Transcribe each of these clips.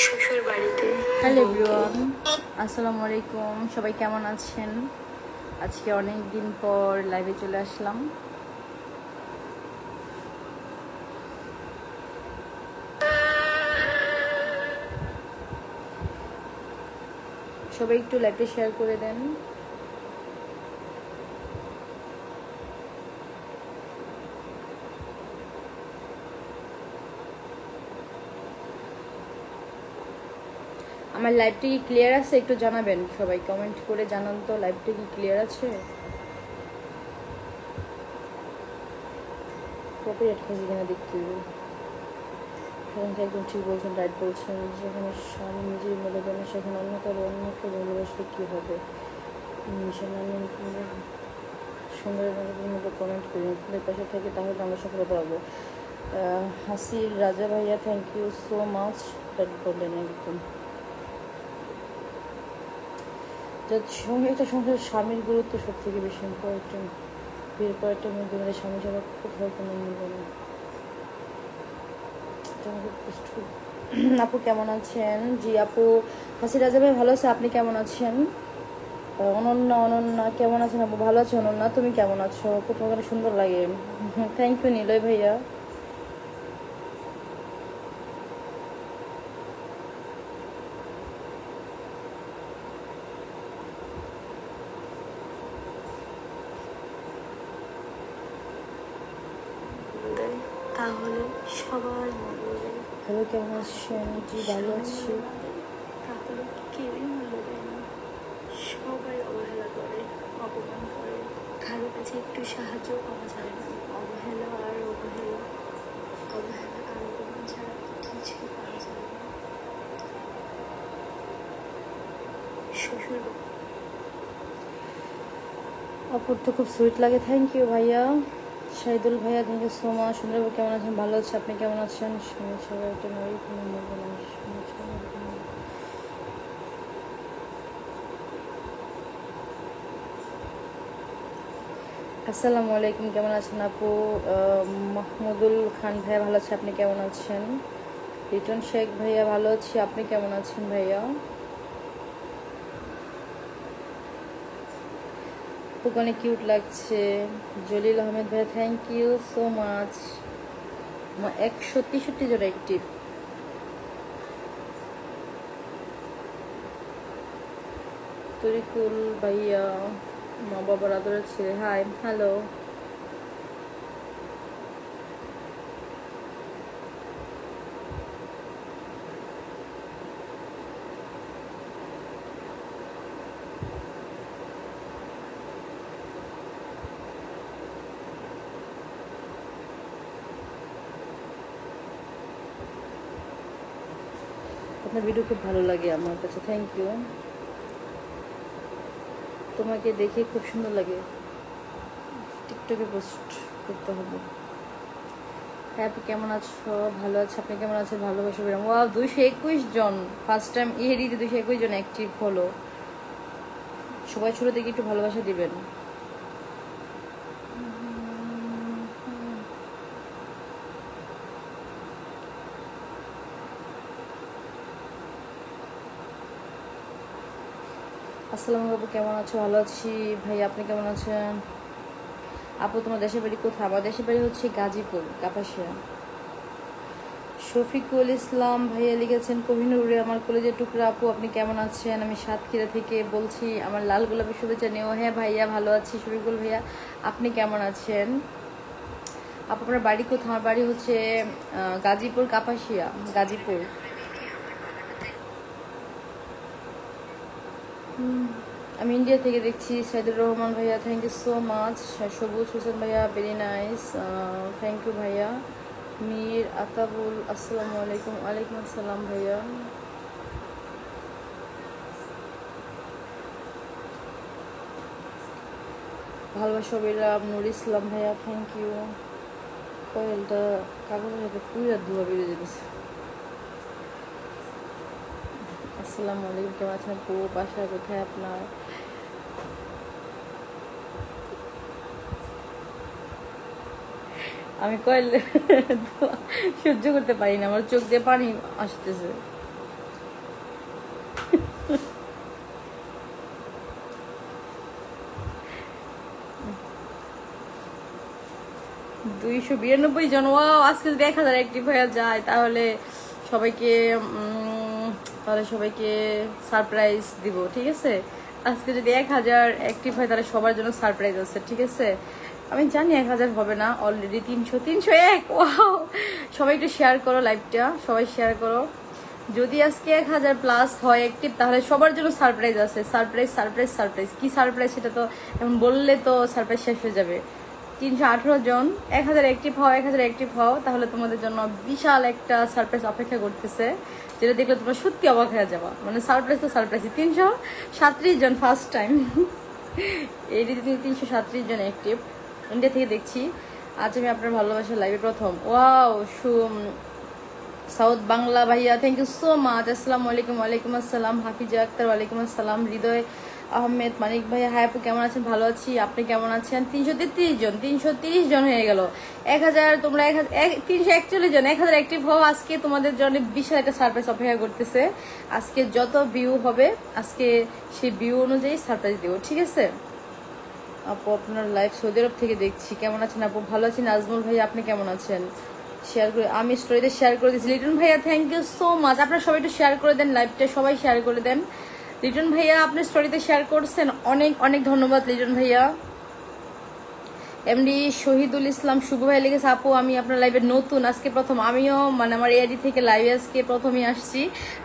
শ্বশুর বাড়িতে। Hello everyone, আসসালামু আলাইকুম। সবাই কেমন আছেন? আজকে অনেক দিন পর লাইভে চলে আসলাম। সবাই একটু লাইভটা শেয়ার করে দেন। আমার লাইভটা কি ক্লিয়ার আছে একটু জানাবেন, সবাই কমেন্ট করে জানান তো লাইভটা কি ক্লিয়ার আছে। কপিরাইট খাইছে কিনা দেখতে হবে। সেখানে একদম ঠিক বলছেন, রাইট বলছেন। যেখানে স্বামী নিজের মনে দেন সেখানে অন্য কারো অন্যকে ভালোবাসলে কী হবে? সুন্দর মতো কমেন্ট করি, আপনাদের পাশে থাকি তাহলে আমরা সফলতা পাবো। হাসির রাজা ভাইয়া, thank you so much. That বললেন একদম। সঙ্গে একটা সংসার স্বামীর গুরুত্ব সব থেকে বেশি ইম্পর্টেন্ট। বিয়ের পর একটা মেয়ে দুনিয়ার স্বামী ছাড়া কোথাও কোনো মূল্য নেই। আপু কেমন আছেন? জি আপু, হাসির রাজা ভাই ভালো আছে, আপনি কেমন আছেন? অনন্যা কেমন আছেন আপু? ভালো আছে অনন্যা, তুমি কেমন আছো? খুব ওখানে সুন্দর লাগে। থ্যাংক ইউ নিলয় ভাইয়া। তাহলে সবার মূল্য দেয়। হ্যালো কেমন আছেন? জি ভালো আছি। তাহলে কেউই মূল্য দেয় না, সবাই অবহেলা করে, অপমান করে, কারো কাছে একটু সাহায্য পাওয়া যায় না। অবহেলা আর অবহেলা, অবহেলা আর অপমান ছাড়া কিছুই পাওয়া যায় না। শ্বশুর আপুর তো খুব সুইট লাগে, থ্যাংক ইউ ভাইয়া। শাহিদুল ভাইয়া, থ্যাংক ইউ সো মাচ। সুন্দরবাবু কেমন আছেন? ভালো আছে, আপনি কেমন আছেন? সবাই একটা নয় কোনো মূল্য নেই। আসসালামু আলাইকুম, কেমন আছেন আপু? মাহমুদুল খান ভাইয়া ভালো আছে, আপনি কেমন আছেন? রিটন শেখ ভাইয়া ভালো আছি, আপনি কেমন আছেন ভাইয়া? খুব অনেক কিউট লাগছে। জলিল আহমেদ ভাইয়া, থ্যাংক ইউ সো মাচ। 163 জন অ্যাক্টিভ। তরিকুল ভাইয়া, মা বাবার আদরের ছেলে, হাই হ্যালো। আপনার ভিডিও খুব ভালো লাগে আমার কাছে, থ্যাংক ইউ। তোমাকে দেখে খুব সুন্দর লাগে, টিকটকে পোস্ট করতে হবে। হ্যাঁ আপনি কেমন আছো? ভালো আছে, আপনি কেমন আছেন? ভালোবাসা বেরাম। ওয়া 221 জন, ফার্স্ট টাইম ইহেরিতে 221 জন অ্যাক্টিভ হলো। সবাই ছোট থেকে একটু ভালোবাসা দিবেন। আসসালামু বাবু, কেমন আছো? ভালো আছি ভাই, আপনি কেমন আছেন? আপু তোমার দেশের বাড়ি কোথায়? আমার দেশের বাড়ি হচ্ছে গাজীপুর, কাপাসিয়া। শফিকুল ইসলাম ভাইয়া লিখেছেন, কোহিনুরে আমার কলেজের টুকরা আপু, আপনি কেমন আছেন? আমি সাতক্ষীরা থেকে বলছি, আমার লাল গোলাপি শুভেচ্ছা নেও। হ্যাঁ ভাইয়া ভালো আছি। শফিকুল ভাইয়া, আপনি কেমন আছেন? আপু আপনার বাড়ি কোথায়? আমার বাড়ি হচ্ছে গাজীপুর, কাপাসিয়া, গাজীপুর। আমি ইন্ডিয়া থেকে দেখছি। সাইদুর রহমান ভাইয়া, থ্যাংক ইউ সো মাচ। সবুজ হোসেন ভাইয়া, ভেরি নাইস, থ্যাংক ইউ ভাইয়া। মীর আতাবুল, আসসালামু আলাইকুম। ওয়ালাইকুম আসসালাম ভাইয়া। ভালোবাসা বেরাম, নুর ইসলাম ভাইয়া, থ্যাংক ইউ। কয়েলটা কাগজের সাথে পুরা ধোয়া বেরিয়ে যেতেছে। আসসালামু আলাইকুম, কেমন আছেন আপু? বাসা কোথায় আপনার? আমি কয়েল সহ্য করতে পারি না, আমার চোখ দিয়ে পানি আসতেছে। $292 জন। ওয়াও, আজকে যদি 1000 অ্যাক্টিভ হয়ে যায় তাহলে সবাইকে সারপ্রাইজ দিব, ঠিক আছে? আজকে যদি 1000 অ্যাক্টিভ হয় তাহলে সবার জন্য সারপ্রাইজ আছে, ঠিক আছে? আমি জানি 1000 হবে না, অলরেডি 301। ওয়াও, সবাই একটু শেয়ার করো লাইভটা, সবাই শেয়ার করো। যদি আজকে 1000 প্লাস হয় অ্যাক্টিভ তাহলে সবার জন্য সারপ্রাইজ আছে। সারপ্রাইজ সারপ্রাইজ সারপ্রাইজ, কি সারপ্রাইজ সেটা তো এখন বললে তো সারপ্রাইজ শেষ হয়ে যাবে। 318 জন, 1000 অ্যাক্টিভ হও, 1000 অ্যাক্টিভ হও, তাহলে তোমাদের জন্য বিশাল একটা সারপ্রাইজ অপেক্ষা করতেছে, যেটা দেখলে তোমরা সত্যি অবাক হয়ে যাবা। মানে সারপ্রাইজ তো সারপ্রাইজ। 337 জন ফার্স্ট টাইম, এই 337 জন অ্যাক্টিভ, ইন্ডিয়া থেকে দেখছি। আজ আমি আপনার ভালোবাসার লাইভে প্রথম। ওয়াও, সাউথ বাংলা ভাইয়া, থ্যাংক ইউ সো মাচ। আসসালামু আলাইকুম। ওয়ালাইকুম আসসালাম। হাফিজা আক্তার, ওয়ালাইকুম আসসালাম। হৃদয় আহমেদ, মানিক ভাইয়া, হাই আপু, কেমন আছেন? ভালো আছি, আপনি কেমন আছেন? 333 জন, 330 জন হয়ে গেল। 1000, তোমরা 341 জন, 1000 অ্যাক্টিভ হও। আজকে তোমাদের জন্য বিশাল একটা সারপ্রাইজ অপেক্ষা করতেছে। আজকে যত ভিউ হবে আজকে সেই ভিউ অনুযায়ী সারপ্রাইজ দেবো, ঠিক আছে? আপু আপনার লাইভ সৌদি আরব থেকে দেখছি, কেমন আছেন আপু? ভালো আছি। নাজমুল ভাইয়া, আপনি কেমন আছেন? শেয়ার করে, আমি স্টোরিতে শেয়ার করে দিচ্ছি। লিটন ভাইয়া, থ্যাংক ইউ সো মাচ। আপনারা সবাই একটু শেয়ার করে দেন লাইভটা, সবাই শেয়ার করে দেন। লিটন ভাইয়া আপনি স্টোরিতে শেয়ার করছেন, অনেক অনেক ধন্যবাদ লিটন ভাইয়া। এমডি শহীদুল ইসলাম শুভ ভাই লিখেছে, আপু আমি আপনার লাইভে নতুন, আজকে প্রথম। আমিও মানে আমার এআইডি থেকে লাইভে আজকে প্রথমই আসছি।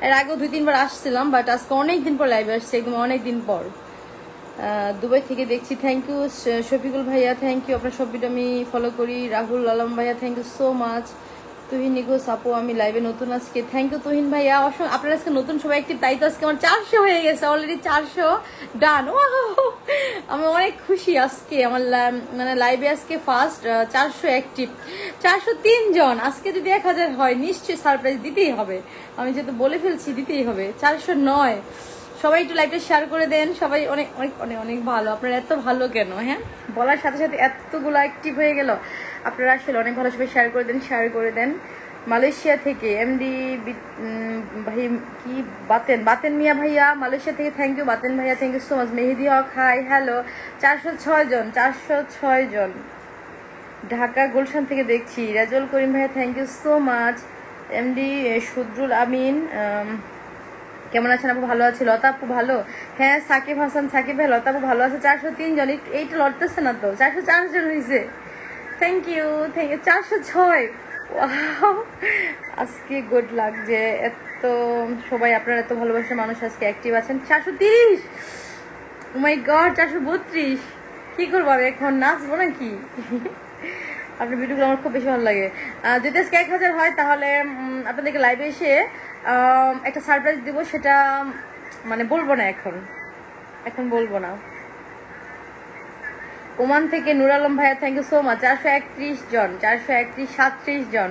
এর আগেও 2-3 বার আসছিলাম, বাট আজকে অনেকদিন পর লাইভে আসছি, একদম অনেকদিন পর। দুবাই থেকে দেখছি, থ্যাংক ইউ। শফিকুল ভাইয়া, থ্যাংক ইউ, আপনার সব ভিডিও আমি ফলো করি। রাহুল আলম ভাইয়া, thank you so much. Tuhin নিগোস, আপু আমি লাইভে নতুন আজকে, থ্যাংক ইউ তুহিন ভাইয়া। আপনার আজকে নতুন সবাই একটি, তাই তো আজকে আমার 400 হয়ে গেছে, অলরেডি 400 ডান। আমি অনেক খুশি আজকে। আমার মানে লাইভে আজকে ফার্স্ট 400 অ্যাক্টিভ, 403 জন। আজকে যদি 1000 হয় নিশ্চয়ই সারপ্রাইজ দিতেই হবে, আমি যেহেতু বলে ফেলছি দিতেই হবে। 409, সবাই একটু লাইভটা শেয়ার করে দেন। সবাই অনেক অনেক অনেক অনেক ভালো, আপনারা এত ভালো কেন? হ্যাঁ, বলার সাথে সাথে এতগুলো অ্যাক্টিভ হয়ে গেল, আপনারা আসলে অনেক ভালো। সবাই শেয়ার করে দেন, শেয়ার করে দেন। মালয়েশিয়া থেকে এমডি ভাই, কি বাতেন মিয়া ভাইয়া, মালয়েশিয়া থেকে থ্যাংক ইউ বাতেন ভাইয়া, thank you so much. Mehedi Haque, hi hello. 406 জন, 406 জন। ঢাকা গুলশান থেকে দেখছি, রাজুল করিম ভাইয়া, thank you so much. MD Sudrul Amin, কেমন আছেন আপু? ভালো আছি। লতা আপু ভালো? হ্যাঁ। সাকিব হাসান, সাকিব ভাই, লতা আপু ভালো আছে। 403 জন, এইটা লড়তেছে না তো, 404 জন হয়েছে। Thank you, thank you. 406, আজকে গুড লাক যে এত সবাই, আপনারা এত ভালোবাসার মানুষ আজকে অ্যাক্টিভ আছেন। 430, ও মাই গড, 432। কি করবো আমি এখন, নাচবো নাকি? আপনার ভিডিওগুলো আমার খুব বেশি ভালো লাগে। যদি আজকে 1000 হয় তাহলে আপনাদেরকে লাইভে এসে একটা সারপ্রাইজ দিব, সেটা মানে বলবো না এখন বলবো না। ওমান থেকে নুর আলম ভাইয়া, থ্যাংক ইউ সো মাচ। 431 জন, 37 জন।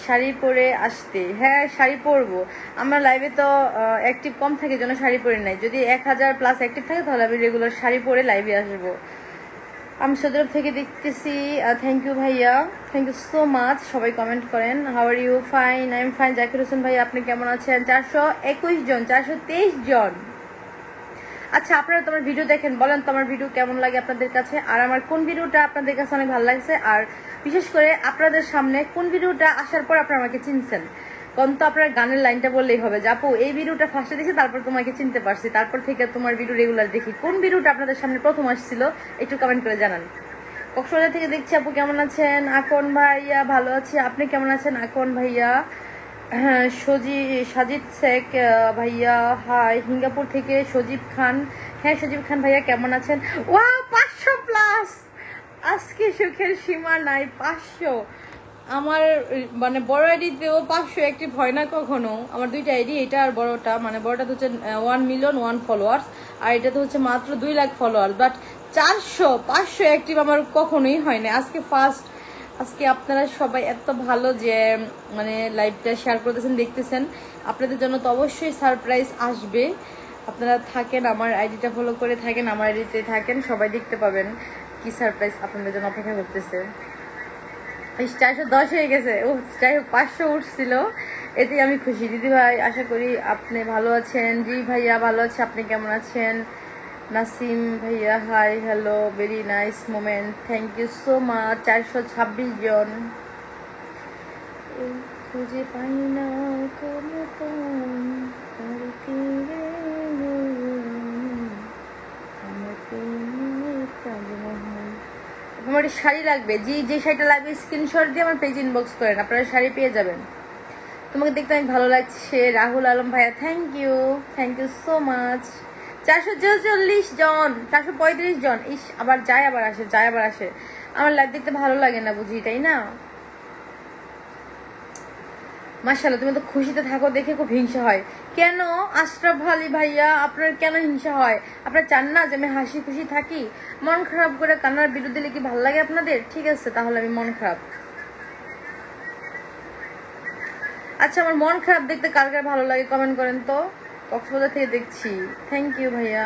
শাড়ি পরে আসতে, হ্যাঁ শাড়ি পরবো। আমরা লাইভে তো অ্যাক্টিভ কম থাকে জন্য শাড়ি পরে নাই। যদি 1000 প্লাস অ্যাক্টিভ থাকে তাহলে আমি রেগুলার শাড়ি পরে লাইভে আসবো। আমি সৌদি আরব থেকে দেখতেছি, থ্যাংক ইউ ভাইয়া, থ্যাংক ইউ সো মাচ। সবাই কমেন্ট করেন, how are you? Fine, I am fine. Zakir Hossain ভাই, আপনি কেমন আছেন? 421 জন, 423 জন। আচ্ছা, আপনারা তোমার ভিডিও দেখেন, বলেন তো আমার ভিডিও কেমন লাগে আপনাদের কাছে, আর আমার কোন ভিডিওটা আপনাদের কাছে অনেক ভালো লাগছে, আর বিশেষ করে আপনাদের সামনে কোন ভিডিওটা আসার পর আপনারা আমাকে চিনছেন। কারণ তো আপনার গানের লাইনটা বললেই হবে যে আপু এই ভিডিওটা ফার্স্টে দেখি, তারপর তোমাকে চিনতে পারছি, তারপর থেকে তোমার ভিডিও রেগুলার দেখি। কোন ভিডিওটা আপনাদের সামনে প্রথম আসছিল একটু কমেন্ট করে জানান। কক্সবাজার থেকে দেখছি, আপু কেমন আছেন? আকন ভাইয়া, ভালো আছি, আপনি কেমন আছেন আকন ভাইয়া? হ্যাঁ, সাজিদ শেখ ভাইয়া, হাই। সিঙ্গাপুর থেকে সজীব খান, হ্যাঁ সজীব খান ভাইয়া, কেমন আছেন? ওয়া 500 প্লাস, আজকে সুখের সীমা নাই। 500, আমার মানে বড় আইডিতেও 500 অ্যাক্টিভ হয় না কখনো। আমার দুইটা আইডি, এটা আর বড়টা, মানে বড়টা তো হচ্ছে 1 মিলিয়ন 1 ফলোয়ার্স, আর এটা তো হচ্ছে মাত্র 2 লাখ ফলোয়ার্স। বাট 500 অ্যাক্টিভ আমার কখনোই হয় না, আজকে ফার্স্ট। আজকে আপনারা সবাই এত ভালো যে মানে লাইভটা শেয়ার করতেছেন, দেখতেছেন। আপনাদের জন্য তো অবশ্যই সারপ্রাইজ আসবে। আপনারা থাকেন, আমার আইডিটা ফলো করে থাকেন, আমার আইডিতে থাকেন, সবাই দেখতে পাবেন কি সারপ্রাইজ আপনাদের জন্য অপেক্ষা করতেছে। 410 হয়ে গেছে। ও যাই হোক, 500 উঠছিল, এতেই আমি খুশি। দিদি ভাই আশা করি আপনি ভালো আছেন। জি ভাইয়া ভালো আছে, আপনি কেমন আছেন? নাসিম ভাইয়া hi, hello, very nice moment, thank you so much. 426 জন। খুঁজে পাই না কোনো আমার শাড়ি লাগবে। জি, যে শাড়িটা লাগবে স্ক্রিনশট দিয়ে আমার পেজ ইনবক্স করেন, আপনারা শাড়ি পেয়ে যাবেন। তোমাকে দেখতে অনেক ভালো লাগছে। রাহুল আলম ভাইয়া থ্যাংক ইউ সো মাচ। 444 জন, 435 জন। ইস, আবার যায় আবার আসে, যায় আবার আসে। আমার লাইভ দেখতে ভালো লাগে না বুঝি, তাই না? মাশাআল্লাহ, তুমি তো খুশিতে থাকো দেখে খুব হিংসা হয়। কেন আশরাফ আলী ভাইয়া, আপনার কেন হিংসা হয়? আপনার চান না যে আমি হাসি খুশি থাকি? মন খারাপ করে কান্নার ভিডিও দিলে কি ভালো লাগে আপনাদের? ঠিক আছে, তাহলে আমি মন খারাপ। আচ্ছা, আমার মন খারাপ দেখতে কার কার ভালো লাগে কমেন্ট করেন তো। কক্সবাজার থেকে দেখছি, থ্যাংক ইউ ভাইয়া।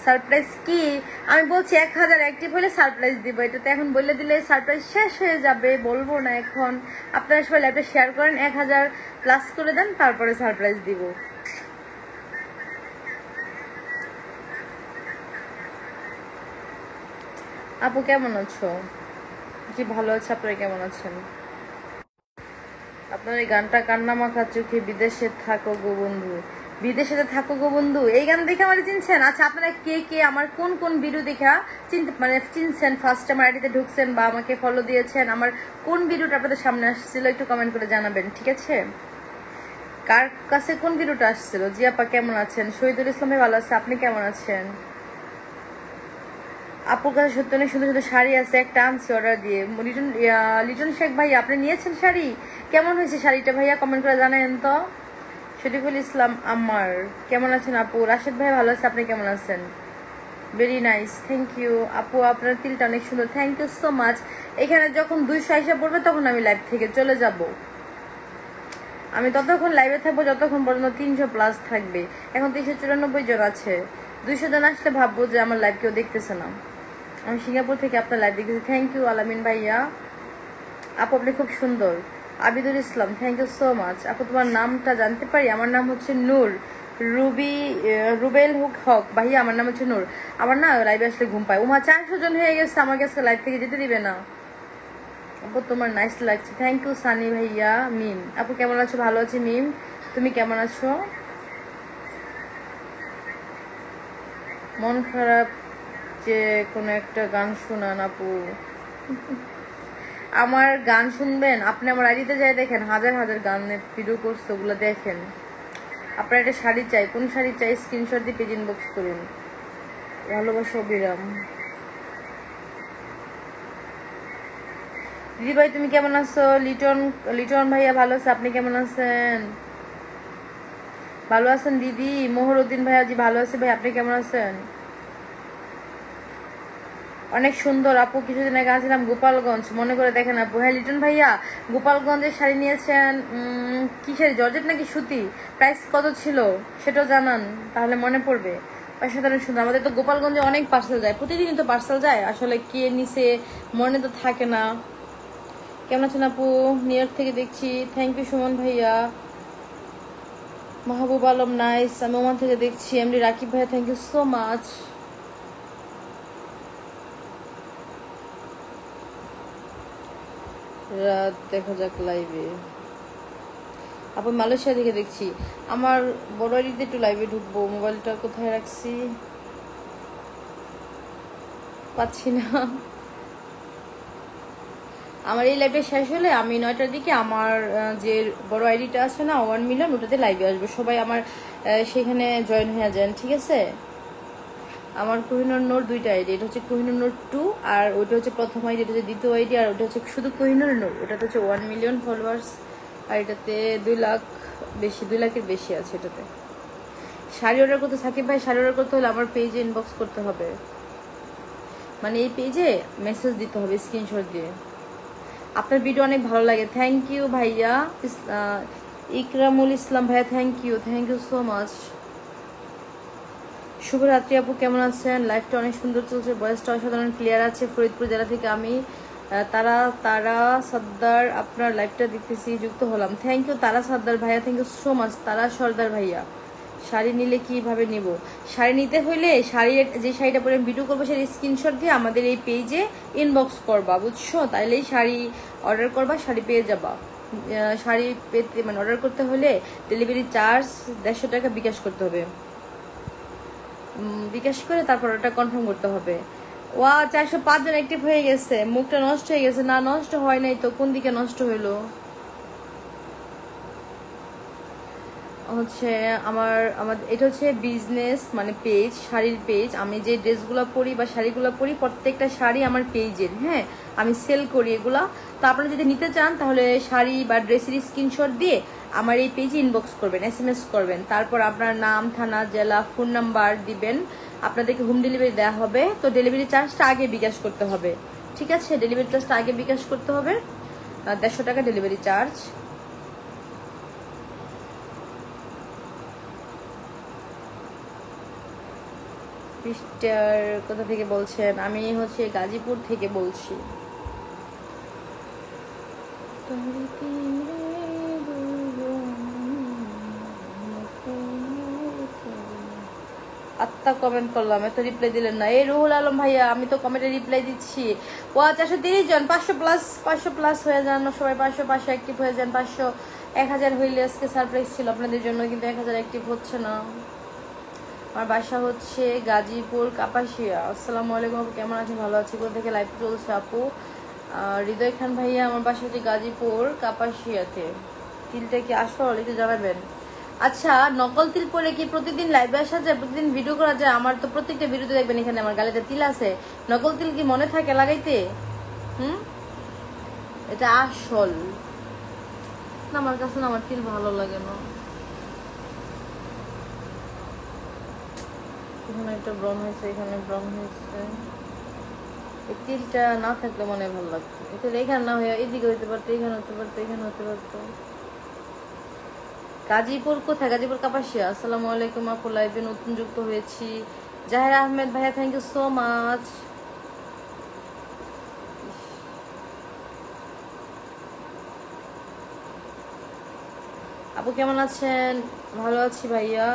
সারপ্রাইজ কি? আমি বলছি 1000 অ্যাক্টিভ হলে সারপ্রাইজ দিব। এটা তো এখন বলে দিলে সারপ্রাইজ শেষ হয়ে যাবে, বলবো না এখন। আপনারা সবাই লাইভটা শেয়ার করেন, 1000 প্লাস করে দেন, তারপরে সারপ্রাইজ দিব। আপু কেমন আছো? কি ভালো আছে, আপনারা কেমন আছেন? আপনার এই গানটা কান্না মাখা চোখে বিদেশে থাকো গো বন্ধু, বিদেশে থাকো গো বন্ধু, এই গান দেখে আমার চিনছেন? আচ্ছা, আপনারা কে কে আমার কোন কোন ভিডিও দেখা চিনছেন? ফার্স্ট আমার আইডিতে ঢুকছেন বা আমাকে ফলো দিয়েছেন, আমার কোন ভিডিওটা আপনাদের সামনে আসছিল একটু কমেন্ট করে জানাবেন, ঠিক আছে? কার কাছে কোন ভিডিওটা আসছিল? জি আপা কেমন আছেন? শহীদুল ইসলাম ভাই ভালো আছে, আপনি কেমন আছেন? আপুর কাছে সত্যি অনেক সুন্দর সুন্দর শাড়ি আছে, একটা আনছি অর্ডার দিয়ে। লিটন শেখ ভাই, আপনি নিয়েছেন শাড়ি? কেমন হয়েছে শাড়িটা ভাইয়া? কমেন্ট করে জানাবেন তো। শরীফুল ইসলাম আমার, কেমন আছেন আপু? রাশেদ ভাই ভালো আছে, আপনি কেমন আছেন? ভেরি নাইস, থ্যাংক ইউ আপু, আপনার তিলটা অনেক সুন্দর, থ্যাংক ইউ সো মাচ। এখানে যখন 200 আইসা পড়বে তখন আমি লাইভ থেকে চলে যাব। আমি ততক্ষণ লাইভে থাকবো যতক্ষণ পর্যন্ত 300 প্লাস থাকবে। এখন 394 জন আছে, 200 জন আসলে ভাববো যে আমার লাইভ কেউ দেখতেছে না। আমি সিঙ্গাপুর থেকে আপনার লাইভ দেখতেছি, থ্যাংক ইউ আলামিন ভাইয়া। আপু আপনি খুব সুন্দর। আবিদুল ইসলাম, থ্যাংক ইউ সো মাচ। আপু তোমার নামটা জানতে পারি? আমার নাম হচ্ছে নূর রুবেল হক ভাইয়া, আমার নাম হচ্ছে নূর। আমার না লাইভে আসলে ঘুম পায়। 400 জন হয়ে গেছে, আমাকে আজকে লাইভ থেকে যেতে দিবে না। আপু তোমার নাইস লাগছে, থ্যাংক ইউ সানি ভাইয়া। মিম আপু কেমন আছো? ভালো আছি মিম, তুমি কেমন আছো? মন খারাপ যে কোনো একটা গান শোনান আপু। আমার গান শুনবেন? আপনি আমার আইডিতে যাই দেখেন, হাজার হাজার গানের ভিডিও করছে, ওগুলো দেখেন। আপনার একটা শাড়ি চাই, কোন শাড়ি চাই স্ক্রিনশট দিয়ে পেজ ইনবক্স করুন। ভালোবাসা অবিরাম। দিদি ভাই তুমি কেমন আছো? লিটন ভাইয়া ভালো আছে, আপনি কেমন আছেন? ভালো আছেন দিদি? মোহরউদ্দিন ভাইয়া জি ভালো আছে ভাই, আপনি কেমন আছেন? অনেক সুন্দর আপু, কিছুদিন আগে আসছিলাম গোপালগঞ্জ, মনে করে দেখেন আপু। হ্যাঁ লিটন ভাইয়া, গোপালগঞ্জের শাড়ি নিয়েছেন, কি শাড়ি, জর্জেট নাকি সুতি? প্রাইস কত ছিল সেটাও জানান, তাহলে মনে পড়বে। অসাধারণ সুন্দর। আমাদের তো গোপালগঞ্জে অনেক পার্সেল যায়, প্রতিদিনই তো পার্সেল যায়, আসলে কে নিছে মনে তো থাকে না। কেমন আছেন আপু? নিউ ইয়র্ক থেকে দেখছি, থ্যাংক ইউ সুমন ভাইয়া। মাহবুব আলম নাইস, আমি ওমান থেকে দেখছি। এমডি রাকিব ভাইয়া, থ্যাংক ইউ সো মাচ। রাত দেখা যাক লাইভে। আপু মালয়েশিয়া থেকে দেখছি। আমার বড় আইডিতে একটু লাইভে ঢুকবো, মোবাইলটা কোথায় রাখছি পাচ্ছি না। আমার এই লাইভটা শেষ হলে আমি 9টার দিকে আমার যে বড় আইডিটা আছে না 1 মিলিয়ন, ওটাতে লাইভে আসবো। সবাই আমার সেখানে জয়েন হয়ে যান, ঠিক আছে? আমার কোহিনুর নূর 2টা আইডি, এটা হচ্ছে কোহিনুর নূর 2, আর ওইটা হচ্ছে প্রথম আইডি, এটা হচ্ছে দ্বিতীয় আইডি, আর ওটা হচ্ছে শুধু কোহিনুর নূর, ওটাতে হচ্ছে 1 মিলিয়ন ফলোয়ার্স, আর এটাতে 2 লাখ বেশি, 2 লাখের বেশি আছে এটাতে। শাড়ি অর্ডার করতে, সাকিব ভাই শাড়ি অর্ডার করতে হলে আমার পেজে ইনবক্স করতে হবে, মানে এই পেজে মেসেজ দিতে হবে স্ক্রিনশট দিয়ে। আপনার ভিডিও অনেক ভালো লাগে, থ্যাংক ইউ ভাইয়া। ইকরামুল ইসলাম ভাইয়া, থ্যাংক ইউ সো মাচ। শুভরাত্রি আপু, কেমন আছেন? লাইফটা অনেক সুন্দর চলছে, ভয়েসটা অসাধারণ ক্লিয়ার আছে। ফরিদপুর জেলা থেকে আমি, তারা তারা সর্দার, আপনার লাইভটা দেখতেছি, যুক্ত হলাম। থ্যাংক ইউ তারা সর্দার ভাইয়া, থ্যাংক ইউ সো মাচ তারা সর্দার ভাইয়া। শাড়ি নিলে কিভাবে নিব? শাড়ি নিতে হইলে শাড়ির যে শাড়িটা পরে ভিডিও করবো সেই স্ক্রিনশট দিয়ে আমাদের এই পেজে ইনবক্স করবা, বুঝছো? তাইলেই শাড়ি অর্ডার করবা, শাড়ি পেয়ে যাবা। শাড়ি পেতে মানে অর্ডার করতে হলে ডেলিভারি চার্জ 150 টাকা বিকাশ করতে হবে। বিকাশ করে তারপর ওটা কনফার্ম করতে হবে। ওয়া 405 জন অ্যাক্টিভ হয়ে গেছে। মুখটা নষ্ট হয়ে গেছে না? নষ্ট হয় নাই তো, কোন দিকে নষ্ট হইলো? হচ্ছে আমার এটা হচ্ছে বিজনেস মানে পেজ, শাড়ির পেজ। আমি যে ড্রেসগুলো পরি বা শাড়িগুলো পরি প্রত্যেকটা শাড়ি আমার পেজের, হ্যাঁ আমি সেল করি এগুলা। তো আপনারা যদি নিতে চান তাহলে শাড়ি বা ড্রেসের স্ক্রিনশট দিয়ে আমার এই পেজে ইনবক্স করবেন, SMS করবেন, তারপর আপনার নাম, থানা, জেলা, ফোন নাম্বার দিবেন, আপনাদেরকে হোম ডেলিভারি দেওয়া হবে। তো ডেলিভারি চার্জটা আগে বিকাশ করতে হবে, ঠিক আছে? ডেলিভারি চার্জটা আগে বিকাশ করতে হবে, 150 টাকা ডেলিভারি চার্জ। মিস্টার কোথা থেকে বলছেন? আমি হচ্ছে গাজীপুর থেকে বলছি। আত্মা কমেন্ট করলাম, এত রিপ্লাই দিলেন না। এই রুহুল আলম ভাইয়া, আমি তো কমেন্টে রিপ্লাই দিচ্ছি। ও 430 জন, 500 প্লাস হয়ে যান সবাই, 500 অ্যাক্টিভ হয়ে যান। 500 1000 হইলে আজকে সারপ্রাইজ ছিল আপনাদের জন্য, কিন্তু 1000 অ্যাক্টিভ হচ্ছে না। আমার বাসা হচ্ছে গাজীপুর কাপাসিয়া। আসসালামু আলাইকুম আপু, কেমন আছেন? ভালো আছি। কোথা থেকে লাইভ চলছে আপু? হৃদয় খান ভাইয়া, আমার বাসা হচ্ছে গাজীপুর কাপাসিয়াতে। তিলটা কি আসল একটু জানাবেন। আচ্ছা, নকল তিল পরে কি প্রতিদিন লাইভে আসা যায়, প্রতিদিন ভিডিও করা যায়? আমার তো প্রত্যেকটা ভিডিওতে দেখবেন এখানে আমার গালেতে তিল আছে। নকল তিল কি মনে থাকে লাগাইতে? এটা আসল না, আমার কাছে না, আমার তিল ভালো লাগে না। এখানে একটা ব্রণ হয়েছে, এখানে ব্রণ হয়েছে। এই তিলটা না থাকলে মনে হয় ভালো লাগতো। এটা এখানে না হয়ে এদিকে হইতে পারতো, এখানে হতে পারতো, এখানে হতে পারতো। গাজীপুর কোথায়? গাজীপুর কাপাসিয়া। আসসালামু আলাইকুম আপু, লাইভে নতুন যুক্ত হয়েছি। জাহের আহমেদ ভাইয়া, থ্যাংক ইউ সো মাচ। আপু কেমন আছেন? ভালো আছি ভাইয়া।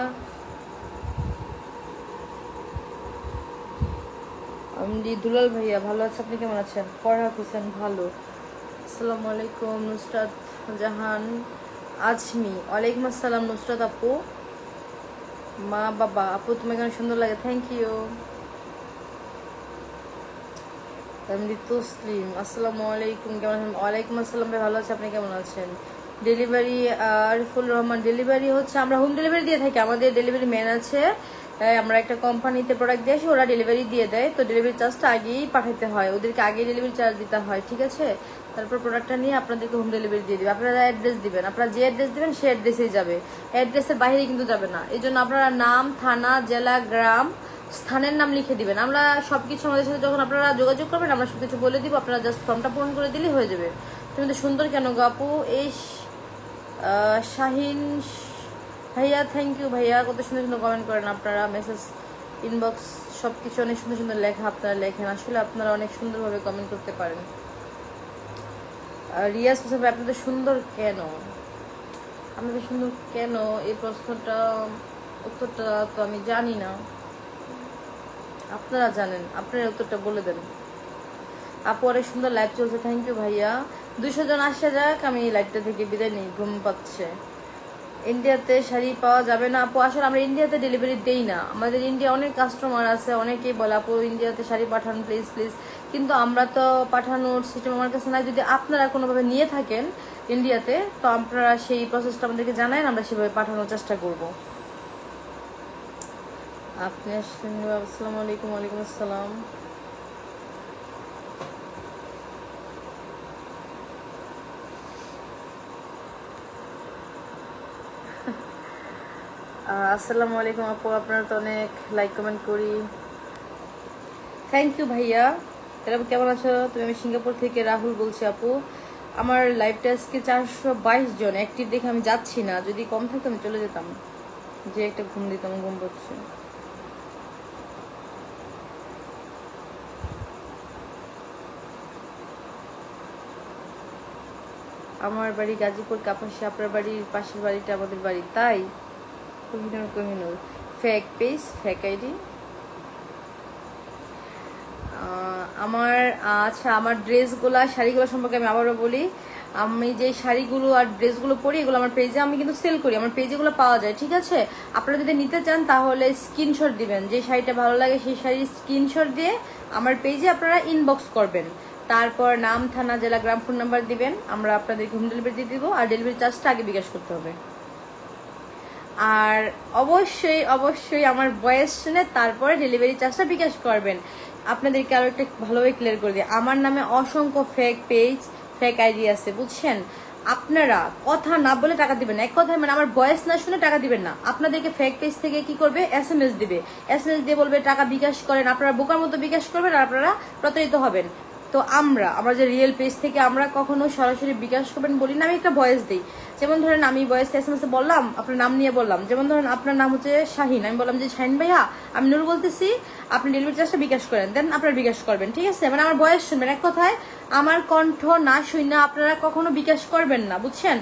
আমি দুলাল ভাইয়া ভালো আছে, আপনি কেমন আছেন? ফরহাদ হোসেন ভালো। আসসালামু আলাইকুম নুসরাত জাহান আজমি, ওয়ালাইকুম আসসালাম নুসরাত আপু। মা বাবা আপু তোমাকে অনেক সুন্দর লাগে, থ্যাংক ইউ। তসলিম, আসসালামু আলাইকুম, কেমন আছেন? ওয়ালাইকুম আসসালাম ভাই, ভালো আছে, আপনি কেমন আছেন? ডেলিভারি আরিফুল রহমান, ডেলিভারি হচ্ছে আমরা হোম ডেলিভারি দিয়ে থাকি। আমাদের ডেলিভারি ম্যান আছে, আমরা একটা কোম্পানিতে প্রোডাক্ট দিয়ে আসি, ওরা ডেলিভারি দিয়ে দেয়। তো ডেলিভারি চার্জটা আগেই পাঠাতে হয়, ওদেরকে আগে ডেলিভারি চার্জ দিতে হয়, ঠিক আছে? তারপর প্রোডাক্টটা নিয়ে আপনাদেরকে হোম ডেলিভারি দিয়ে দেবে। আপনারা অ্যাড্রেস দিবেন, আপনারা যে অ্যাড্রেস দিবেন সেই অ্যাড্রেসেই যাবে, অ্যাড্রেসের বাইরে কিন্তু যাবে না। এই জন্য আপনারা নাম, থানা, জেলা, গ্রাম, স্থানের নাম লিখে দিবেন। আমরা সবকিছু আমাদের সাথে যখন আপনারা যোগাযোগ করবেন আমরা সবকিছু বলে দিব, আপনারা জাস্ট ফর্মটা পূরণ করে দিলেই হয়ে যাবে। তুমি তো সুন্দর কেন গো আপু? এই শাহিন ভাইয়া, থ্যাংক ইউ ভাইয়া, কত সুন্দর সুন্দর কমেন্ট করেন আপনারা, মেসেজ ইনবক্স সবকিছু অনেক সুন্দর সুন্দর লেখা আপনারা লেখেন। আসলে আপনারা অনেক সুন্দরভাবে কমেন্ট করতে পারেন। রিয়াজ হোসেন ভাই, আপনাদের সুন্দর কেন? আপনাদের সুন্দর কেন এই প্রশ্নটা উত্তরটা তো আমি জানি না, আপনারা জানেন, আপনার উত্তরটা বলে দেন। আপু অনেক সুন্দর লাইভ চলছে, থ্যাংক ইউ ভাইয়া। 200 জন আসা যাক, আমি লাইভটা থেকে বিদায় নিই, ঘুম পাচ্ছে। ইন্ডিয়াতে শাড়ি পাওয়া যাবে না আপু? আসলে আমরা ইন্ডিয়াতে ডেলিভারি দেই না। আমাদের ইন্ডিয়া অনেক কাস্টমার আছে, অনেকেই বলে আপু ইন্ডিয়াতে শাড়ি পাঠান প্লিজ প্লিজ, কিন্তু আমরা তো পাঠানোর সিস্টেম আমার কাছে নাই। যদি আপনারা কোনোভাবে নিয়ে থাকেন ইন্ডিয়াতে, তো আপনারা সেই প্রসেসটা আমাদেরকে জানান, আমরা সেভাবে পাঠানোর চেষ্টা করব। আপনি আসলেন, আসসালামু আলাইকুম। ওয়ালাইকুম আসসালাম। আসসালামু আলাইকুম আপু, আপনারা তো অনেক লাইক কমেন্ট করি, থ্যাংক ইউ ভাইয়া। আপু কেমন আছো তুমি? আমি সিঙ্গাপুর থেকে রাহুল বলছি আপু। আমার লাইভটা আজকে 422 জন অ্যাক্টিভ দেখে আমি যাচ্ছি না, যদি কম থাকতো আমি চলে যেতাম, যে একটা ঘুম দিতাম, ঘুম পড়ছে। আমার বাড়ি গাজীপুর কাপাসি, আপনার বাড়ির পাশের বাড়িটা আমাদের বাড়ি। তাই? Kohinoor fake page, fake ID. আমার আচ্ছা, আমার ড্রেসগুলা শাড়িগুলো সম্পর্কে আমি আবারও বলি। আমি যে শাড়িগুলো আর ড্রেসগুলো পরি এগুলো আমার পেজে আমি কিন্তু সেল করি, আমার পেজে এগুলো পাওয়া যায়, ঠিক আছে? আপনারা যদি নিতে চান তাহলে স্ক্রিনশট দিবেন, যে শাড়িটা ভালো লাগে সেই শাড়ির স্ক্রিনশট দিয়ে আমার পেজে আপনারা ইনবক্স করবেন। তারপর নাম, থানা, জেলা, গ্রাম, ফোন নাম্বার দিবেন, আমরা আপনাদেরকে হোম ডেলিভারি দিয়ে দিব। আর ডেলিভারি চার্জটা আগে বিকাশ করতে হবে। আর অবশ্যই অবশ্যই আমার ভয়েস শুনে তারপরে ডেলিভারি চার্জটা বিকাশ করবেন। আপনাদেরকে আরো একটা ভালোভাবে ক্লিয়ার করে দিই, আমার নামে অসংখ্য ফেক পেজ, ফেক আইডি আছে, বুঝছেন? আপনারা কথা না বলে টাকা দিবেন না, এক কথায় মানে আমার ভয়েস না শুনে টাকা দিবেন না। আপনাদেরকে ফেক পেজ থেকে কি করবে, SMS দিবে, SMS দিয়ে বলবে টাকা বিকাশ করেন, আপনারা বোকার মতো বিকাশ করবেন আর আপনারা প্রতারিত হবেন। তো আমরা যে রিয়েল পেজ থেকে আমরা কখনো সরাসরি বিকাশ করবেন বলি না, আমি একটা ভয়েস দিই। যেমন ধরেন আমি ভয়েস SMS এ বললাম, আপনার নাম নিয়ে বললাম, যেমন ধরেন আপনার নাম হচ্ছে শাহিন, আমি বললাম যে শাহিন ভাইয়া আমি নূর বলতেছি, আপনি ডেলিভারি চার্জটা বিকাশ করেন, দেন আপনারা বিকাশ করবেন, ঠিক আছে? মানে আমার ভয়েস শুনবেন, এক কথায় আমার কণ্ঠ না শুনে আপনারা কখনো বিকাশ করবেন না, বুঝছেন?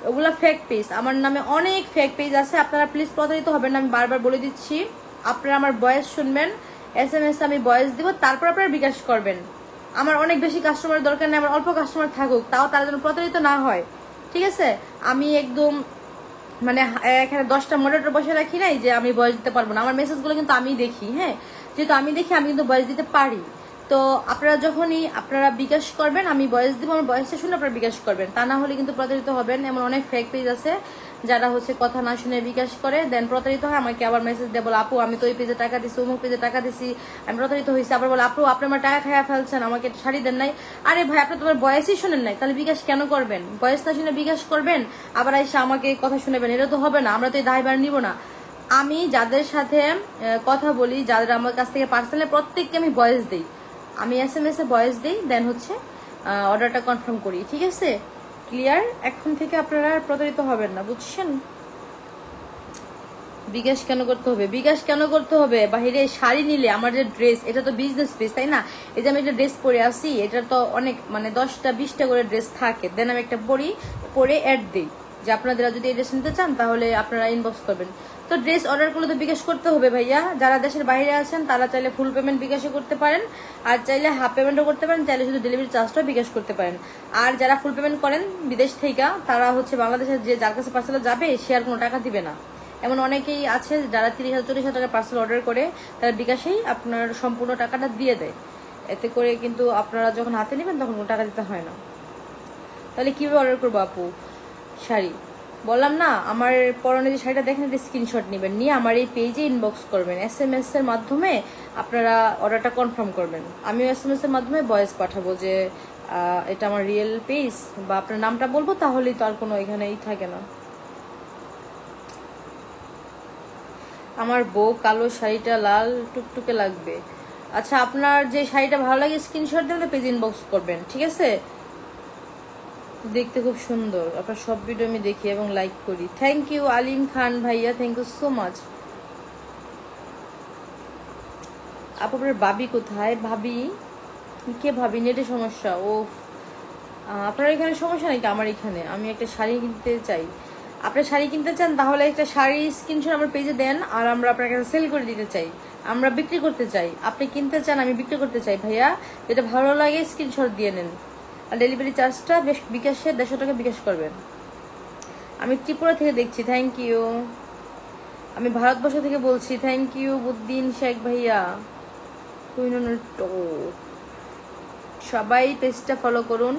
ওগুলা ফেক পেজ, আমার নামে অনেক ফেক পেজ আছে, আপনারা প্লিজ প্রতারিত হবেন না, আমি বারবার বলে দিচ্ছি। আপনারা আমার ভয়েস শুনবেন, SMS আমি ভয়েস দিব, তারপর আপনারা বিকাশ করবেন। আমার অনেক বেশি কাস্টমার দরকার নেই, আমার অল্প কাস্টমার থাকুক, তাও তারা যেন প্রতারিত না হয়, ঠিক আছে? আমি একদম মানে এখানে 10টা মডারেটর বসে রাখি নাই যে আমি ভয়েস দিতে পারবো না, আমার মেসেজগুলো কিন্তু আমি দেখি, হ্যাঁ, যেহেতু আমি দেখি আমি কিন্তু ভয়েস দিতে পারি। তো আপনারা যখনই আপনারা বিকাশ করবেন আমি ভয়েস দিব, আমার ভয়েসটা শুনে আপনারা বিকাশ করবেন, তা না হলে কিন্তু প্রতারিত হবেন। এমন অনেক ফেক পেজ আছে যারা হচ্ছে কথা না শুনে বিকাশ করে, দেন প্রতারিত হয়, আমাকে আবার মেসেজ দেয়, বলে আপু আমি তো ওই পেজে টাকা দিছি, অমুক পেজে টাকা দিছি, আমি প্রতারিত হয়েছি। আবার বলে আপু আপনি আমার টাকা খাইয়া ফেলছেন, আমাকে শাড়ি দেন নাই। আরে ভাই, আপনি তোমার ভয়েসই শুনেন নাই, তাহলে বিকাশ কেন করবেন? ভয়েস না শুনে বিকাশ করবেন, আবার এসে আমাকে কথা শুনেবেন, এটা তো হবে না, আমরা তো এই দায়ভার নিব না। আমি যাদের সাথে কথা বলি, যাদের আমার কাছ থেকে পার্সোনালি, প্রত্যেককে আমি ভয়েস দিই, আমি SMS এ ভয়েস দিই, দেন হচ্ছে অর্ডারটা কনফার্ম করি, ঠিক আছে? ক্লিয়ার? এখন থেকে আপনারা আর প্রতারিত হবেন না, বুঝছেন? বিকাশ কেন করতে হবে? বিকাশ কেন করতে হবে? বাহিরে শাড়ি নিলে আমার যে ড্রেস, এটা তো বিজনেস পেজ, তাই না? এই যে আমি একটা ড্রেস পরে আসি, এটা তো অনেক মানে 10টা 20টা করে ড্রেস থাকে, দেন আমি একটা পরে অ্যাড দিই যে আপনারা যদি এই ড্রেস নিতে চান তাহলে আপনারা ইনবক্স করবেন। তো ড্রেস অর্ডার করলে তো বিকাশ করতে হবে ভাইয়া। যারা দেশের বাইরে আছেন তারা চাইলে ফুল পেমেন্ট বিকাশে করতে পারেন, আর চাইলে হাফ পেমেন্টও করতে পারেন, চাইলে শুধু ডেলিভারি চার্জটাও বিকাশ করতে পারেন। আর যারা ফুল পেমেন্ট করেন বিদেশ থেকে, তারা হচ্ছে বাংলাদেশের যে যার কাছে পার্সেল যাবে সে আর কোনো টাকা দিবে না। এমন অনেকেই আছে যারা 30,000 40,000 টাকা পার্সেল অর্ডার করে, তারা বিকাশেই আপনার সম্পূর্ণ টাকাটা দিয়ে দেয়। এতে করে কিন্তু আপনারা যখন হাতে নেবেন তখন কোনো টাকা দিতে হয় না। তাহলে কিভাবে অর্ডার করবো আপু শাড়ি? বললাম না, আমার পরনে যে শাড়িটা দেখেন এটা স্ক্রিনশট নেবেন, নিয়ে আমার এই পেজে ইনবক্স করবেন, SMS এর মাধ্যমে আপনারা অর্ডারটা কনফার্ম করবেন। আমিও SMS এর মাধ্যমে ভয়েস পাঠাবো যে এটা আমার রিয়েল পেজ, বা আপনার নামটা বলবো, তাহলেই তো আর কোনো এখানেই থাকে না। আমার বউ কালো, শাড়িটা লাল টুকটুকে লাগবে। আচ্ছা, আপনার যে শাড়িটা ভালো লাগে স্ক্রিনশট দিলে পেজ ইনবক্স করবেন, ঠিক আছে? দেখতে খুব সুন্দর, আপনার সব ভিডিও আমি দেখি এবং লাইক করি। থ্যাংক ইউ আলিম খান ভাইয়া, থ্যাংক ইউ সো মাচ। আপনার ভাবি কোথায়? ভাবি কে? ভাবি নেটের সমস্যা। ও আপনার এখানে সমস্যা নাকি? আমার এখানে আমি একটা শাড়ি কিনতে চাই। আপনি শাড়ি কিনতে চান তাহলে একটা শাড়ি স্ক্রিনশট আমার পেজে দেন, আর আমরা আপনার কাছে সেল করে দিতে চাই, আমরা বিক্রি করতে চাই। আপনি কিনতে চান, আমি বিক্রি করতে চাই ভাইয়া, যেটা ভালো লাগে স্ক্রিনশট দিয়ে নেন। আর ডেলিভারি চার্জটা বিকাশে 150 টাকা বিকাশ করবেন। আমি ত্রিপুরা থেকে দেখছি, থ্যাংক ইউ। আমি ভারতবর্ষ থেকে বলছি, থ্যাংক ইউ বুদ্দিন শেখ ভাইয়া। সবাই পেজটা ফলো করুন,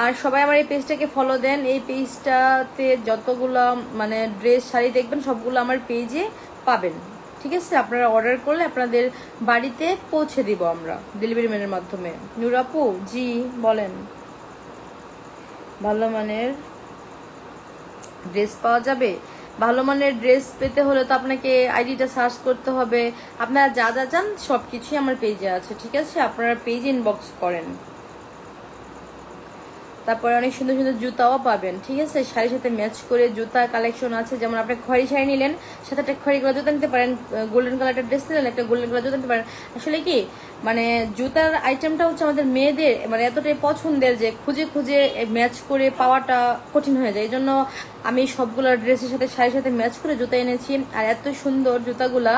আর সবাই আমার এই পেজটাকে ফলো দেন। এই পেজটাতে যতগুলো মানে ড্রেস শাড়ি দেখবেন সবগুলো আমার পেজে পাবেন, ঠিক আছে? আপনারা অর্ডার করলে আপনাদের বাড়িতে পৌঁছে দিব আমরা ডেলিভারি ম্যানের মাধ্যমে। নূর আপু জি বলেন। ভালো মানের ড্রেস পাওয়া যাবে? ভালো মানের ড্রেস পেতে হলে তো আপনাকে আইডিটা সার্চ করতে হবে। আপনারা যা যা চান সবকিছুই আমার পেজে আছে, ঠিক আছে? আপনারা পেজে ইনবক্স করেন। তারপরে অনেক সুন্দর সুন্দর জুতাও পাবেন, ঠিক আছে। শাড়ির সাথে ম্যাচ করে জুতা কালেকশন আছে, যেমন আপনি খয়েরি শাড়ি নিলেন, সাথে একটা খয়েরি কালার জুতা নিতে পারেন, গোল্ডেন কালারটা ড্রেস নিলেন, একটা গোল্ডেন কালার জুতা নিতে পারেন। আসলে কি মানে জুতার আইটেমটা হচ্ছে আমাদের মেয়েদের মানে এতটাই পছন্দের যে খুঁজে খুঁজে ম্যাচ করে পাওয়াটা কঠিন হয়ে যায়। এই জন্য আমি সবগুলো ড্রেসের সাথে শাড়ির সাথে ম্যাচ করে জুতা এনেছি। আর এত সুন্দর জুতাগুলা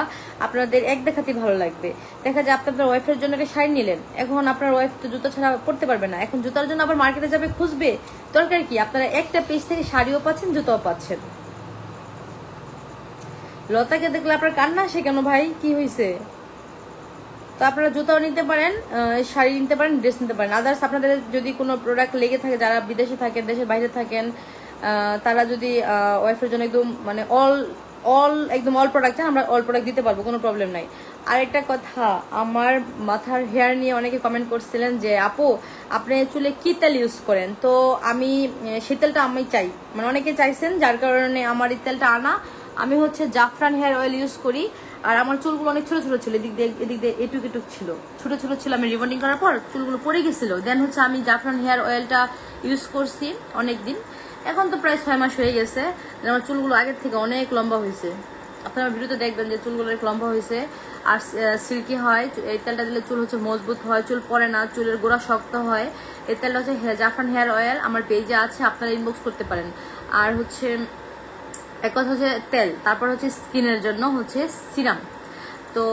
আপনাদের এক দেখাতেই ভালো লাগবে। দেখা যায় আপনার ওয়াইফের জন্য একটা শাড়ি নিলেন, এখন আপনার ওয়াইফ তো জুতা ছাড়া পড়তে পারবে না, এখন জুতার জন্য আবার মার্কেটে যাবে খুঁজবে, দরকার কি আপনারা একটা পেজ থেকে শাড়িও পাচ্ছেন জুতাও পাচ্ছেন। লতাকে দেখলে আপনার কান্না আসে কেন ভাই, কি হয়েছে? তো আপনারা জুতাও নিতে পারেন, শাড়ি নিতে পারেন, ড্রেস নিতে পারেন। আদার্স আপনাদের যদি কোনো প্রোডাক্ট লেগে থাকে, যারা বিদেশে থাকেন, দেশের বাইরে থাকেন, তারা যদি ওয়াইফের জন্য একদম মানে একদম অল প্রোডাক্ট চান, আমরা অল প্রোডাক্ট দিতে পারবো, কোনো প্রবলেম নাই। আরেকটা কথা, আমার মাথার হেয়ার নিয়ে অনেকে কমেন্ট করছিলেন যে আপু আপনি চুলে কি তেল ইউজ করেন, তো আমি সেই তেলটা আমি চাই, মানে অনেকে চাইছেন, যার কারণে আমার এই তেলটা আনা। আমি হচ্ছে জাফরান হেয়ার অয়েল ইউজ করি। আর আমার চুলগুলো অনেক ছোট ছোট ছিল, এদিক দিয়ে এটুক এটুক ছিল, ছোট ছোট ছিল। আমি রিবন্ডিং করার পর চুলগুলো পড়ে গেছিল, দেন হচ্ছে আমি জাফরান হেয়ার অয়েলটা ইউজ করছি অনেকদিন, এখন তো প্রায় 6 মাস হয়ে গেছে। আমার চুলগুলো আগের থেকে অনেক লম্বা হয়েছে, আপনারা ভিডিওতে দেখবেন যে চুলগুলো অনেক লম্বা হয়েছে আর সিল্কি হয়। এই তেলটা দিলে চুল হচ্ছে মজবুত হয়, চুল পড়ে না, চুলের গোড়া শক্ত হয়। এই তেলটা হচ্ছে জাফরান হেয়ার অয়েল, আমার পেজে আছে, আপনারা ইনবক্স করতে পারেন। আর হচ্ছে এক কথা হচ্ছে তেল, তারপর হচ্ছে স্কিনের জন্য হচ্ছে সিরাম। তো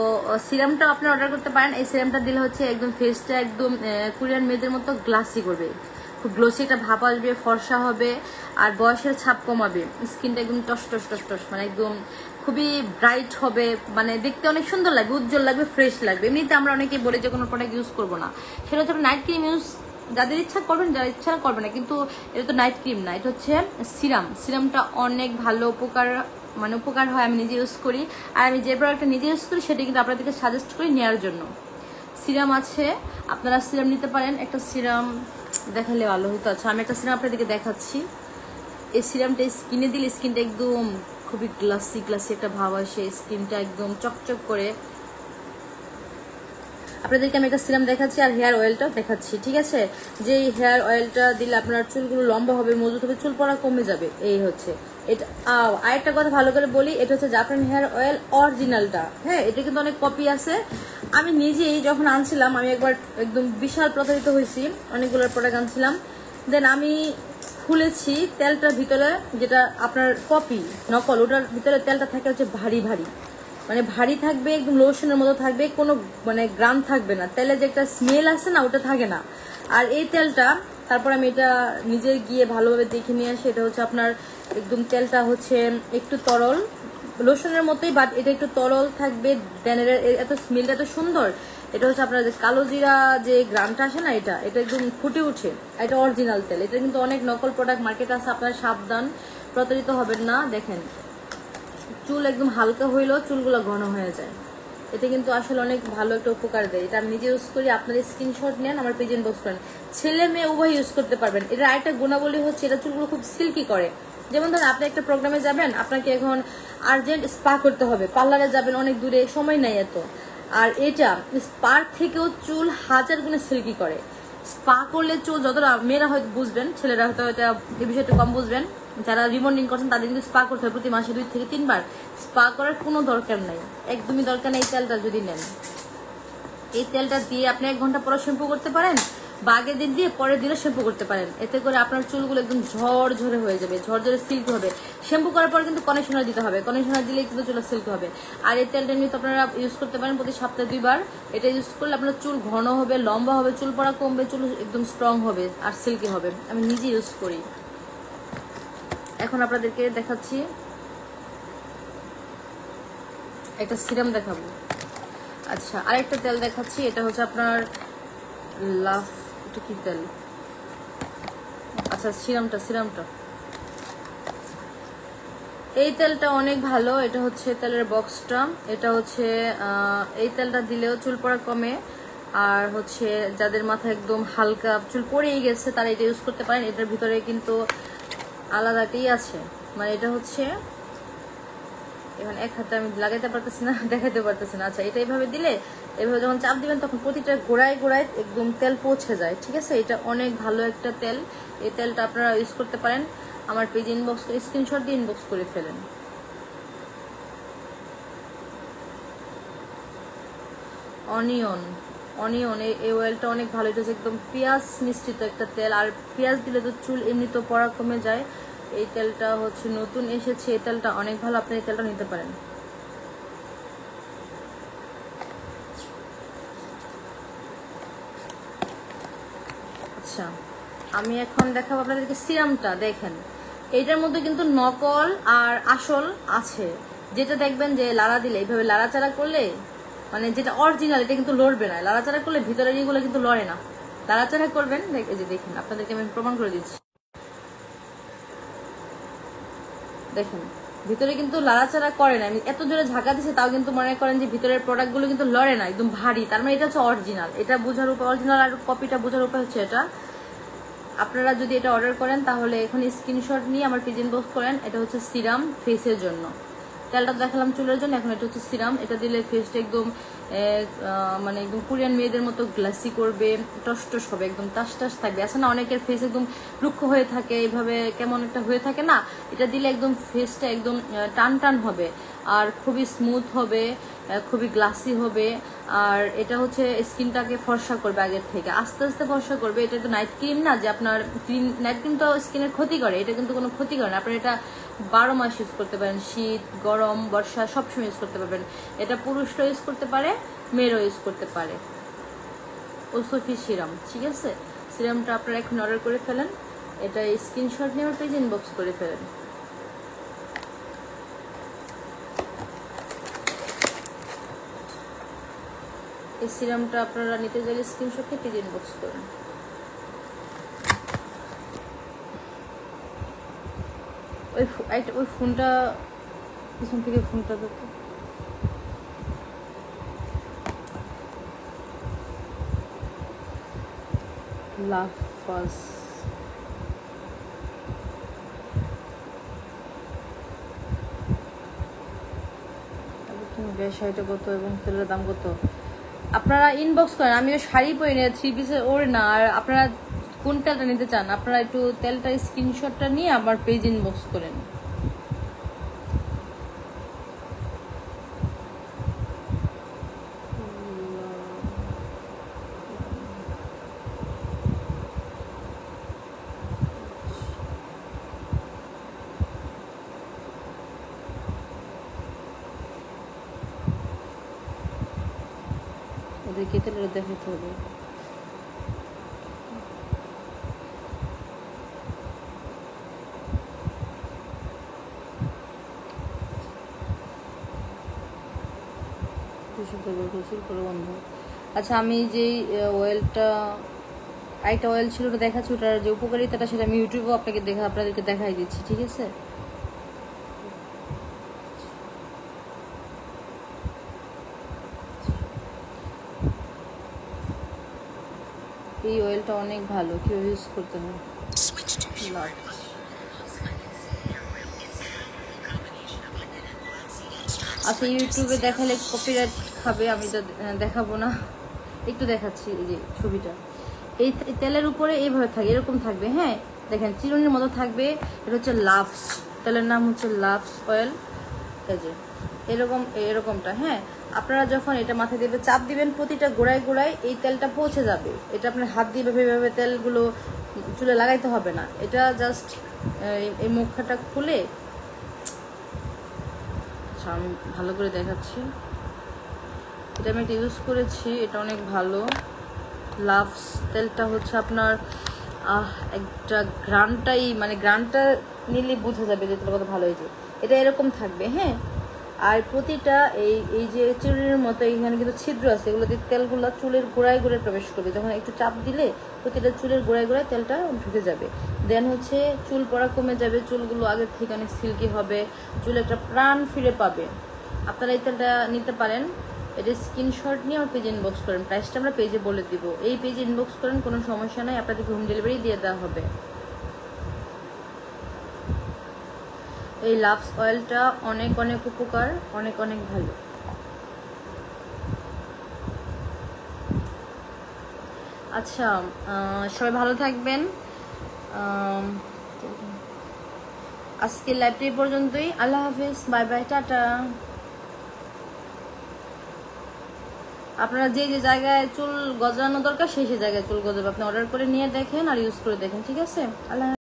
সিরামটা আপনারা অর্ডার করতে পারেন। এই সিরামটা দিলে হচ্ছে একদম ফেসটা একদম কোরিয়ান মেয়েদের মতো গ্লাসি করবে, খুব গ্লোসি একটা ভাব আসবে, ফর্সা হবে আর বয়সের ছাপ কমাবে। স্কিনটা একদম টস টস টস টস মানে একদম খুবই ব্রাইট হবে, মানে দেখতে অনেক সুন্দর লাগবে, উজ্জ্বল লাগবে, ফ্রেশ লাগবে। এমনিতে আমরা অনেকেই বলে যে কোনো প্রোডাক্ট ইউজ করবো না, সেটা হচ্ছে নাইট ক্রিম ইউজ, যাদের ইচ্ছা করবেন, যারা ইচ্ছা করবে না, কিন্তু এটা তো নাইট ক্রিম না, এটা হচ্ছে সিরাম। সিরামটা অনেক ভালো উপকার হয়, আমি নিজে ইউজ করি। আর আমি যে প্রোডাক্টটা নিজে ইউজ করি সেটা কিন্তু আপনাদেরকে সাজেস্ট করি নেওয়ার জন্য। সিরাম আছে, আপনারা সিরাম নিতে পারেন। একটা সিরাম দেখালে ভালো হতো। আচ্ছা, আমি একটা সিরাম আপনাদেরকে দেখাচ্ছি। এই সিরামটা স্কিনে দিলে স্কিনটা একদম খুবই গ্লাসি গ্লাসি একটা ভাব আসে, স্কিনটা একদম চকচক করে। আপনাদেরকে আমি একটা সিরাম দেখাচ্ছি আর হেয়ার অয়েলটাও দেখাচ্ছি, ঠিক আছে। যে হেয়ার অয়েলটা দিলে আপনার চুলগুলো লম্বা হবে, মজবুত হবে, চুল পড়া কমে যাবে। এই হচ্ছে এটা। আরেকটা কথা ভালো করে বলি, এটা হচ্ছে জাফরান হেয়ার অয়েল অরিজিনালটা, হ্যাঁ। এটা কিন্তু অনেক কপি আছে। আমি নিজেই যখন আনছিলাম, আমি একবার একদম বিশাল প্রতারিত হয়েছি, অনেকগুলো প্রোডাক্ট আনছিলাম, দেন আমি খুলেছি তেলটার ভিতরে, যেটা আপনার কপি নকল, ওটার ভিতরে তেলটা থাকে হচ্ছে ভারী ভারী, মানে ভারী থাকবে, একদম লোশনের মতো থাকবে, কোনো মানে গ্রাম থাকবে না, তেলে যে একটা স্মেল আছে না, ওটা থাকে না। আর এই তেলটা, তারপর আমি এটা নিজে গিয়ে ভালোভাবে দেখে নিয়ে আসি। এটা হচ্ছে আপনার একদম তেলটা হচ্ছে একটু তরল, লোশনের মতোই, বাট এটা একটু তরল থাকবে, দেন এত স্মেলটা এত সুন্দর। এটা হচ্ছে আপনার যে কালো জিরা যে গ্রামটা আসে না, এটা একদম ফুটে উঠে। এটা অরিজিনাল তেল। এটা কিন্তু অনেক নকল প্রোডাক্ট মার্কেট আছে, আপনারা সাবধান, প্রতারিত হবেন না। দেখেন চুল একদম হালকা হইলেও চুলগুলো ঘন হয়ে যায়। এটা কিন্তু আসলে অনেক ভালো একটা উপকার দেয়। এটা আমি নিজে ইউজ করি, আপনারা স্ক্রিনশট নেন, আমার পেজে ইনবক্স করেন। ছেলে মেয়ে উভয় ইউজ করতে পারবেন। এটা আরেকটা গুণাবলী হচ্ছে এটা চুলগুলো খুব সিল্কি করে। যেমন ধরেন আপনি একটা প্রোগ্রামে যাবেন, আপনাকে এখন আর্জেন্ট স্পা করতে হবে, পার্লারে যাবেন অনেক দূরে, সময় নাই এত, আর এটা স্পার থেকেও চুল 1000 গুণে সিল্কি করে। স্পা করলে চুল যতটা, মেয়েরা হয়তো বুঝবেন, ছেলেরা হয়তো এটা এই বিষয়টা কম বুঝবেন, যারা রিবন্ডিং করছেন তাদের কিন্তু স্পা করতে হয় প্রতি মাসে 2 থেকে 3 বার। স্পা করার কোনো দরকার নাই, একদমই দরকার নেই। এই তেলটা যদি নেন, এই তেলটা দিয়ে আপনি 1 ঘন্টা পরে শ্যাম্পু করতে পারেন, বা আগের দিন দিয়ে পরের দিনও শ্যাম্পু করতে পারেন। এতে করে আপনার চুলগুলো একদম ঝরঝরে হয়ে যাবে, ঝরঝরে সিল্কি হবে। শ্যাম্পু করার পর কিন্তু কন্ডিশনার দিতে হবে, কন্ডিশনার দিলে কিন্তু চুল সিল্কি হবে। আর এই তেলটা নিয়ে তো আপনারা ইউজ করতে পারেন প্রতি সপ্তাহে 2 বার। এটা ইউজ করলে আপনার চুল ঘন হবে, লম্বা হবে, চুল পড়া কমবে, চুল একদম স্ট্রং হবে আর সিল্কি হবে। আমি নিজে ইউজ করি। এখন আপনাদেরকে দেখাচ্ছি একটা সিরাম দেখাবো। আচ্ছা, আরেকটা তেল দেখাচ্ছি। এটা হচ্ছে আপনার লাভ, এটা কি তেল? আচ্ছা, সিরামটা এই তেলটা অনেক ভালো। এটা হচ্ছে তেলের বক্সটা। এটা হচ্ছে এই তেলটা দিলেও চুল পড়া কমে। আর হচ্ছে যাদের মাথা একদম হালকা চুল পড়েই গেছে তারা এটা ইউজ করতে পারেন। এটার ভিতরে কিন্তু আলাদাটাই আছে, মানে এটা হচ্ছে এখানে এক হাতে আমি লাগাইতে পারতেছি না, দেখাতে পারতেছি না। আচ্ছা, এটা এইভাবে দিলে, এইভাবে যখন চাপ দিবেন তখন প্রতিটা গোড়ায় গোড়ায় একদম তেল পৌঁছে যায়, ঠিক আছে? এটা অনেক ভালো একটা তেল। এই তেলটা আপনারা ইউজ করতে পারেন। আমার পেজে ইনবক্স করে স্ক্রিনশট দিয়ে ইনবক্স করে ফেলেন। অনিয়ন, অনিয়ন এই অয়েলটা অনেক ভালো। এটা হচ্ছে একদম পেঁয়াজ মিশ্রিত একটা তেল, আর পেঁয়াজ দিলে তো চুল এমনিতেও পড়া কমে যায়। এই তেলটা হচ্ছে নতুন এসেছে, এই তেলটা অনেক ভালো, আপনি এই তেলটা নিতে পারেন। আচ্ছা, আমি এখন দেখাবো আপনাদেরকে সিরামটা। দেখেন, এইটার মধ্যে কিন্তু নকল আর আসল আছে। যেটা দেখবেন যে লাড়া দিলে, এইভাবে লাড়াচাড়া করলে, মানে যেটা অরিজিনাল এটা কিন্তু লড়বে না। লাড়াচাড়া করলে ভিতরের ইয়েগুলো কিন্তু লড়ে না। লাড়াচাড়া করবেন, এই যে দেখেন, আপনাদেরকে আমি প্রমাণ করে দিচ্ছি। দেখেন, ভিতরে কিন্তু লাড়াচাড়া করে না। আমি এত জোরে ঝাঁকা দিচ্ছে, তাও কিন্তু মনে করেন যে ভিতরের প্রোডাক্টগুলো কিন্তু লড়ে না, একদম ভারী। তার মানে এটা হচ্ছে অরিজিনাল। এটা বোঝার উপায়, অরিজিনাল আর কপিটা বোঝার উপায় হচ্ছে এটা। আপনারা যদি এটা অর্ডার করেন তাহলে এখন স্ক্রিনশট নিয়ে আমার পেজ ইনবক্স করেন। এটা হচ্ছে সিরাম ফেসের জন্য। তেলটা দেখালাম চুলের জন্য, এখন এটা হচ্ছে সিরাম। এটা দিলে ফেসটা একদম মানে একদম কোরিয়ান মেয়েদের মতো গ্লাসি করবে, টস হবে, একদম টাস টাস থাকবে। আছে না অনেকের ফেস একদম রুক্ষ হয়ে থাকে, এইভাবে কেমন একটা হয়ে থাকে না, এটা দিলে একদম ফেসটা একদম টান টান হবে, আর খুবই স্মুথ হবে, খুবই গ্লাসি হবে। আর এটা হচ্ছে স্কিনটাকে ফর্সা করবে, আগের থেকে আস্তে আস্তে ফর্সা করবে। এটা তো নাইট ক্রিম না যে আপনার ক্রিম, নাইট ক্রিম তো স্কিনের ক্ষতি করে, এটা কিন্তু কোনো ক্ষতি করে না। আপনার এটা 12 মাস ইউজ করতে পারেন, শীত গরম বর্ষা সবসময় ইউজ করতে পারবেন। এটা পুরুষরা ইউজ করতে পারে, মেয়েরাও ইউজ করতে পারে। ওসফি সিরাম, ঠিক আছে? সিরামটা আপনারা এখন অর্ডার করে ফেলেন। এটা স্ক্রিনশট নিয়ে আমার পেজ ইনবক্স করে ফেলেন। এই সিরামটা আপনারা নিতে চাইলে স্ক্রিনশট নিয়ে পেজ ইনবক্স করেন। ওই ফোনটা পিছন থেকে ফোনটা দেখো। লাফাস শাড়িটা কত এবং তেলের দাম কত? আপনারা ইনবক্স করেন। আমিও শাড়ি পরি না, 3 পিসের ওর না। আর আপনারা কোন তেলটা নিতে চান, আপনারা একটু তেলটার স্ক্রিনশটটা নিয়ে আমার পেজ ইনবক্স করেন। ওদের কে তেলটা দেখাতে হবে। আচ্ছা, আমি যেই অয়েলটা, আরেকটা অয়েল ছিল ওটা দেখাচ্ছি, ওটার যে উপকারিতাটা সেটা আমি ইউটিউবেও আপনাদেরকে দেখাই দিচ্ছি, ঠিক আছে? এই অয়েলটা অনেক ভালো, কেউ ইউজ করতে হয়। আচ্ছা, ইউটিউবে দেখালে কপিরাইট খাবে, আমি তো দেখাবো না, একটু দেখাচ্ছি। এই যে ছবিটা, এই তেলের উপরে এইভাবে থাকে, এরকম থাকবে, হ্যাঁ দেখেন চিরুনির মতো থাকবে। এটা হচ্ছে লাভস, তেলের নাম হচ্ছে লাভস অয়েল। এই যে এরকমটা, হ্যাঁ। আপনারা যখন এটা মাথায় দেবে, চাপ দিবেন, প্রতিটা গোড়ায় গোড়ায় এই তেলটা পৌঁছে যাবে। এটা আপনার হাত দিয়ে এভাবে তেলগুলো চুলে লাগাইতে হবে না। এটা জাস্ট এই মুখটা খুলে, আমি ভালো করে দেখাচ্ছি। এটা আমি ইউজ করেছি, এটা অনেক ভালো। লাভস তেলটা হচ্ছে আপনার একটা গ্রানটাই, মানে গ্রানটা নিলে বোঝা যাবে যে তেলটা কত ভালো হয়েছে। এটা এরকম থাকবে, হ্যাঁ। আর প্রতিটা এই যে চিরুনির মতো এখানে কিন্তু ছিদ্র আছে, এগুলো দিয়ে তেলগুলো চুলের গোড়ায় গোড়ায় প্রবেশ করবে। যখন একটু চাপ দিলে প্রতিটা চুলের গোড়ায় গোড়ায় তেলটা ঢুকে যাবে। দেন হচ্ছে চুল পড়া কমে যাবে, চুলগুলো আগের থেকে অনেক সিল্কি হবে, চুল একটা প্রাণ ফিরে পাবে। আপনারা এই তেলটা নিতে পারেন। এটা স্ক্রিনশট নিয়ে আমার পেজে ইনবক্স করেন, প্রাইসটা আমরা পেজে বলে দিব। এই পেজে ইনবক্স করেন, কোনো সমস্যা নাই, আপনাদেরকে হোম ডেলিভারি দিয়ে দেওয়া হবে। এই লাভস অয়েলটা অনেক অনেক উপকার, অনেক অনেক ভালো। আচ্ছা, সবাই ভালো থাকবেন। আজকের লাইভটা এই পর্যন্তই। আল্লাহ হাফেজ, বাই বাই, টাটা। আপনারা যে যে জায়গায় চুল গজানো দরকার সেই জায়গায় চুল গজাবে। আপনি অর্ডার করে নিয়ে দেখেন আর ইউজ করে দেখেন, ঠিক আছে? আল্লাহ।